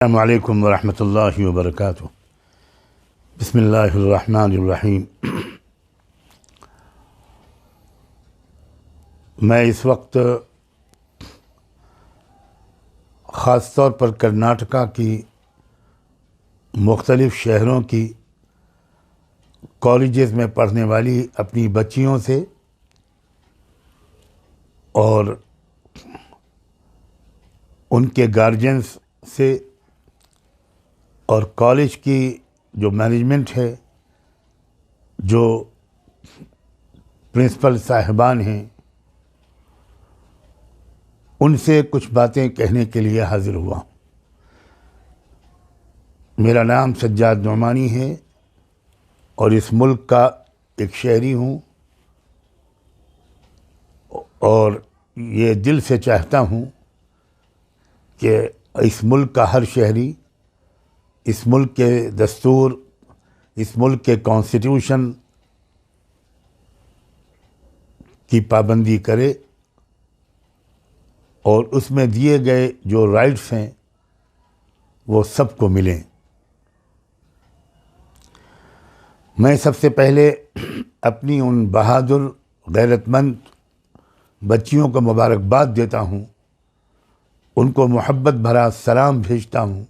अस्सलामु अलैकुम वरहमतुल्लाहि वबरकातुहू। बिस्मिल्लाहिर्रहमानिर्रहीम। मैं इस वक्त ख़ास तौर पर कर्नाटका की मुख्तलिफ़ शहरों की कॉलेजेस में पढ़ने वाली अपनी बच्चियों से और उनके गार्जियंस से और कॉलेज की जो मैनेजमेंट है, जो प्रिंसिपल साहिबान हैं, उनसे कुछ बातें कहने के लिए हाज़िर हुआ। मेरा नाम सज्जाद नोमानी है और इस मुल्क का एक शहरी हूँ और ये दिल से चाहता हूँ कि इस मुल्क का हर शहरी इस मुल्क के दस्तूर, इस मुल्क के कॉन्स्टिट्यूशन की पाबंदी करे और उसमें दिए गए जो राइट्स हैं वो सबको मिलें। मैं सबसे पहले अपनी उन बहादुर गैरतमंद बच्चियों को मुबारकबाद देता हूँ, उनको मोहब्बत भरा सलाम भेजता हूँ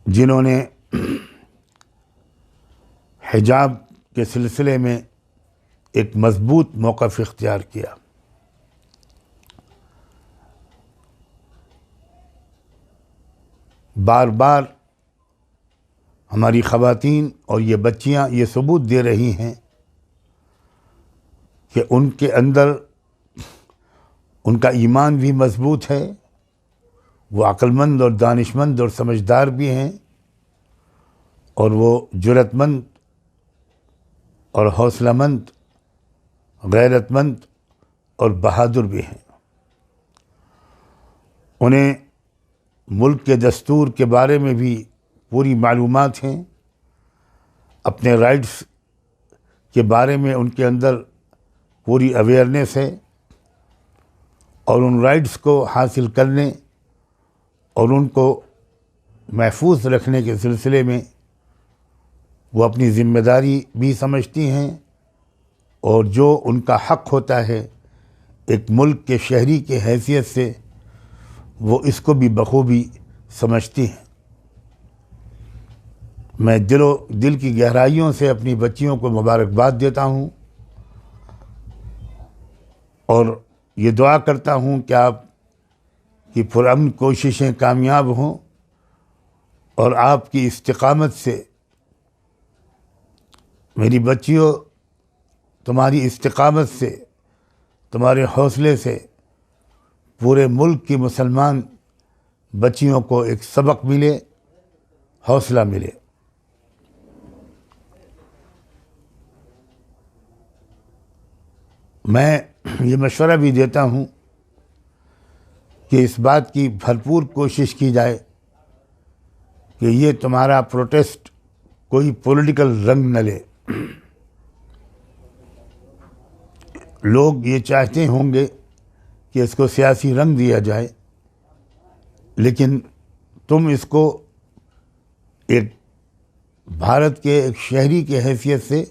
जिन्होंने हिजाब के सिलसिले में एक मजबूत मौक़िफ़ इख्तियार किया। बार बार हमारी ख़वातीन और ये बच्चियां ये सबूत दे रही हैं कि उनके अंदर उनका ईमान भी मजबूत है, वो अक्लमंद और दानिशमंद और समझदार भी हैं और वो जुरतमंद और हौसलामंद, गैरतमंद और बहादुर भी हैं। उन्हें मुल्क के दस्तूर के बारे में भी पूरी मालूमात हैं, अपने राइट्स के बारे में उनके अंदर पूरी अवेयरनेस है और उन राइट्स को हासिल करने और उनको महफूज रखने के सिलसिले में वो अपनी ज़िम्मेदारी भी समझती हैं और जो उनका हक़ होता है एक मुल्क के शहरी के हैसियत से वो इसको भी बखूबी समझती हैं। मैं दिल की गहराइयों से अपनी बच्चियों को मुबारकबाद देता हूँ और ये दुआ करता हूँ कि आप की पुरअमन कोशिशें कामयाब हों और आपकी इस्तिकामत से मेरी बच्चियों, तुम्हारी इस्तिकामत से, तुम्हारे हौसले से पूरे मुल्क की मुसलमान बच्चियों को एक सबक मिले, हौसला मिले। मैं ये मशवरा भी देता हूँ कि इस बात की भरपूर कोशिश की जाए कि ये तुम्हारा प्रोटेस्ट कोई पॉलिटिकल रंग न ले। लोग ये चाहते होंगे कि इसको सियासी रंग दिया जाए, लेकिन तुम इसको एक भारत के एक शहरी के हैसियत से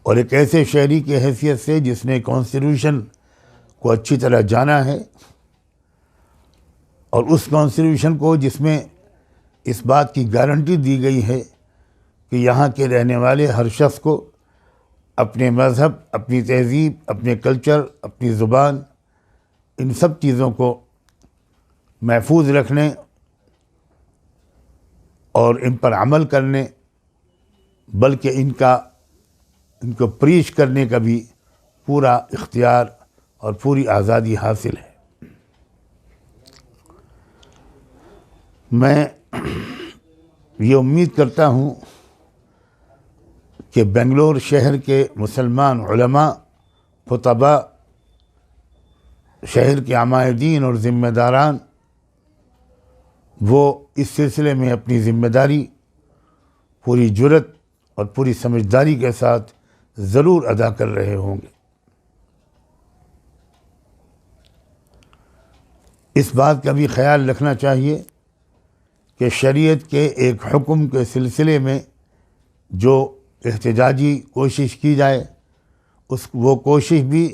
और एक ऐसे शहरी के हैसियत से जिसने कॉन्स्टिट्यूशन को अच्छी तरह जाना है और उस कॉन्स्टिट्यूशन को जिसमें इस बात की गारंटी दी गई है कि यहाँ के रहने वाले हर शख्स को अपने मज़हब, अपनी तहज़ीब, अपने कल्चर, अपनी ज़ुबान, इन सब चीज़ों को महफूज रखने और इन पर अमल करने, बल्कि इनको प्रीच करने का भी पूरा इख्तियार और पूरी आज़ादी हासिल है। मैं ये उम्मीद करता हूँ कि बेंगलोर शहर के मुसलमान उलमा, खुतबा, शहर के अमायदीन और ज़िम्मेदारान वो इस सिलसिले में अपनी ज़िम्मेदारी पूरी जुर्रत और पूरी समझदारी के साथ ज़रूर अदा कर रहे होंगे। इस बात का भी ख्याल रखना चाहिए कि शरीयत के एक हुक्म के सिलसिले में जो एहतजाजी कोशिश की जाए वो कोशिश भी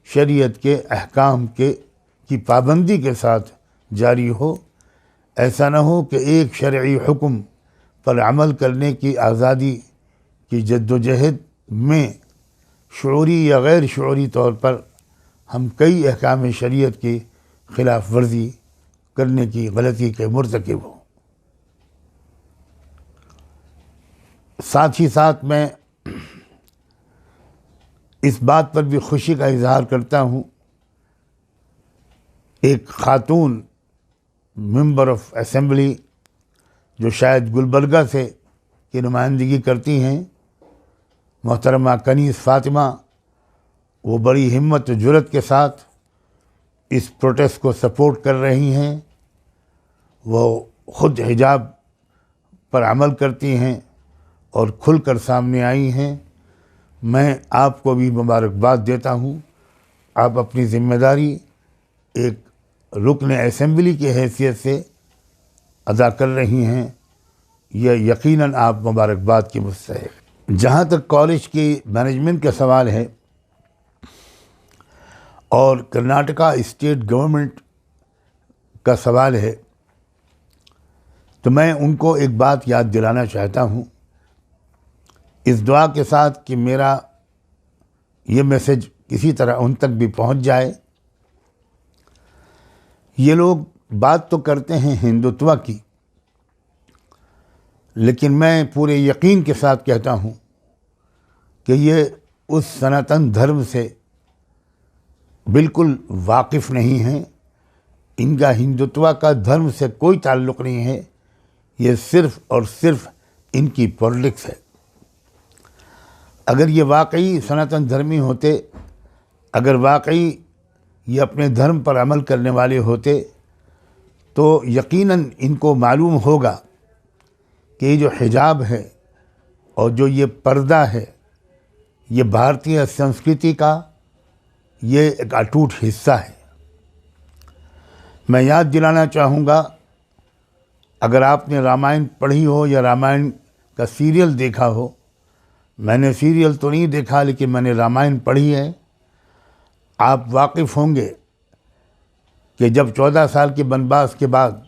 शरीयत के अहकाम की पाबंदी के साथ जारी हो। ऐसा न हो कि एक शरई हुक्म पर अमल करने की आज़ादी की जद्दोजहद में शऊरी या गैर शऊरी तौर पर हम कई अहकाम शरीयत की ख़िलाफ़ वर्जी करने की गलती के मुर्तकिब हों। साथ ही साथ मैं इस बात पर भी खुशी का इजहार करता हूँ, एक ख़ातून मेंबर ऑफ असेंबली जो शायद गुलबर्गा से की नुमाइंदगी करती हैं, मोहतरमा कनीज़ फ़ातिमा, वो बड़ी हिम्मत और जुर्रत के साथ इस प्रोटेस्ट को सपोर्ट कर रही हैं। वो ख़ुद हिजाब पर अमल करती हैं और खुलकर सामने आई हैं। मैं आपको भी मुबारकबाद देता हूँ। आप अपनी ज़िम्मेदारी एक रुकन असेंबली की हैसियत से अदा कर रही हैं, यह यकीनन आप मुबारकबाद की मुस्तहिक़। जहाँ तक कॉलेज की मैनेजमेंट का सवाल है और कर्नाटका स्टेट गवर्नमेंट का सवाल है, तो मैं उनको एक बात याद दिलाना चाहता हूँ, इस दुआ के साथ कि मेरा ये मैसेज किसी तरह उन तक भी पहुँच जाए। ये लोग बात तो करते हैं हिंदुत्व की, लेकिन मैं पूरे यकीन के साथ कहता हूँ कि ये उस सनातन धर्म से बिल्कुल वाकिफ़ नहीं हैं। इनका हिंदुत्व का धर्म से कोई ताल्लुक़ नहीं है। ये सिर्फ़ और सिर्फ इनकी पॉलिटिक्स है। अगर ये वाकई सनातन धर्मी होते, अगर वाकई ये अपने धर्म पर अमल करने वाले होते, तो यकीनन इनको मालूम होगा कि ये जो हिजाब है और जो ये पर्दा है, ये भारतीय संस्कृति का ये एक अटूट हिस्सा है। मैं याद दिलाना चाहूँगा, अगर आपने रामायण पढ़ी हो या रामायण का सीरियल देखा हो, मैंने सीरियल तो नहीं देखा लेकिन मैंने रामायण पढ़ी है, आप वाकिफ़ होंगे कि जब 14 साल के वनवास के बाद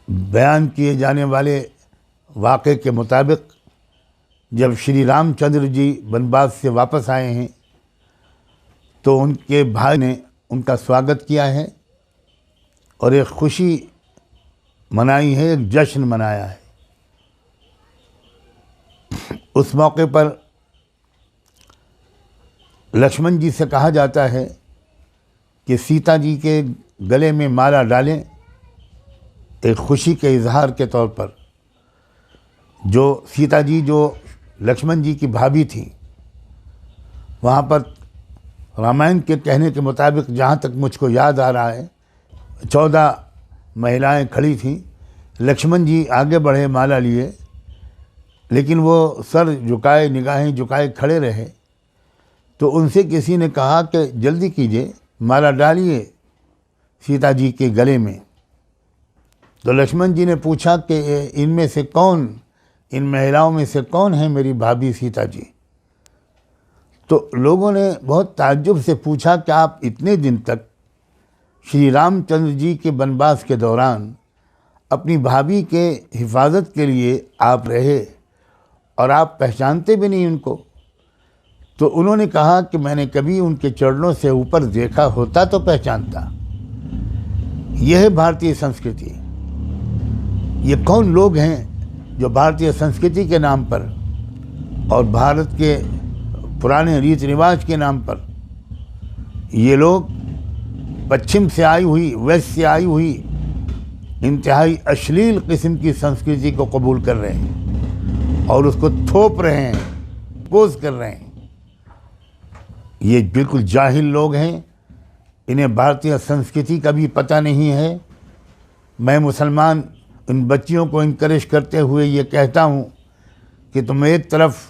बयान किए जाने वाले वाक़े के मुताबिक जब श्री रामचंद्र जी वनवास से वापस आए हैं, तो उनके भाई ने उनका स्वागत किया है और एक खुशी मनाई है, एक जश्न मनाया है। उस मौके पर लक्ष्मण जी से कहा जाता है कि सीता जी के गले में माला डालें, एक खुशी के इजहार के तौर पर। जो सीता जी जो लक्ष्मण जी की भाभी थी, वहाँ पर रामायण के कहने के मुताबिक, जहाँ तक मुझको याद आ रहा है, 14 महिलाएं खड़ी थीं। लक्ष्मण जी आगे बढ़े माला लिए, लेकिन वो सर झुकाए, निगाहें झुकाए खड़े रहे। तो उनसे किसी ने कहा कि जल्दी कीजिए, माला डालिए सीता जी के गले में। तो लक्ष्मण जी ने पूछा कि इनमें से कौन, इन महिलाओं में से कौन है मेरी भाभी सीता जी? तो लोगों ने बहुत ताज्जुब से पूछा कि आप इतने दिन तक श्री रामचंद्र जी के वनवास के दौरान अपनी भाभी के हिफाजत के लिए आप रहे और आप पहचानते भी नहीं उनको। तो उन्होंने कहा कि मैंने कभी उनके चरणों से ऊपर देखा होता तो पहचानता। यह है भारतीय संस्कृति। ये कौन लोग हैं जो भारतीय संस्कृति के नाम पर और भारत के पुराने रीति रिवाज के नाम पर ये लोग पश्चिम से आई हुई, वेस्ट से आई हुई इंतहाई अश्लील किस्म की संस्कृति को कबूल कर रहे हैं और उसको थोप रहे हैं, पोज कर रहे हैं। ये बिल्कुल जाहिल लोग हैं, इन्हें भारतीय संस्कृति का भी पता नहीं है। मैं मुसलमान इन बच्चियों को इनकरेज करते हुए ये कहता हूँ कि तुम एक तरफ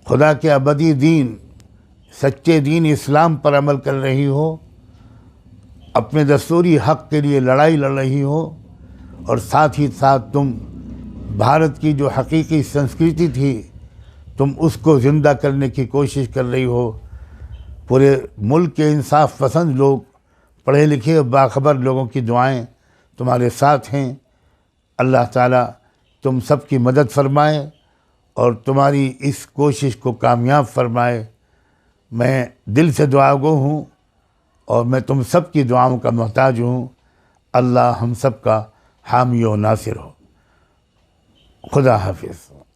खुदा के अबदी दीन, सच्चे दीन इस्लाम पर अमल कर रही हो अपने दस्तूरी हक़ के लिए लड़ाई लड़ रही हो और साथ ही साथ तुम भारत की जो हकीकी संस्कृति थी तुम उसको ज़िंदा करने की कोशिश कर रही हो। पूरे मुल्क के इंसाफ पसंद लोग, पढ़े लिखे और बाखबर लोगों की दुआएं तुम्हारे साथ हैं। अल्लाह ताला तुम सब की मदद फरमाए और तुम्हारी इस कोशिश को कामयाब फरमाए। मैं दिल से दुआगो हूँ और मैं तुम सब की दुआओं का मोहताज हूँ। अल्लाह हम सब का हामी व नासिर हो। खुदा हाफिज़।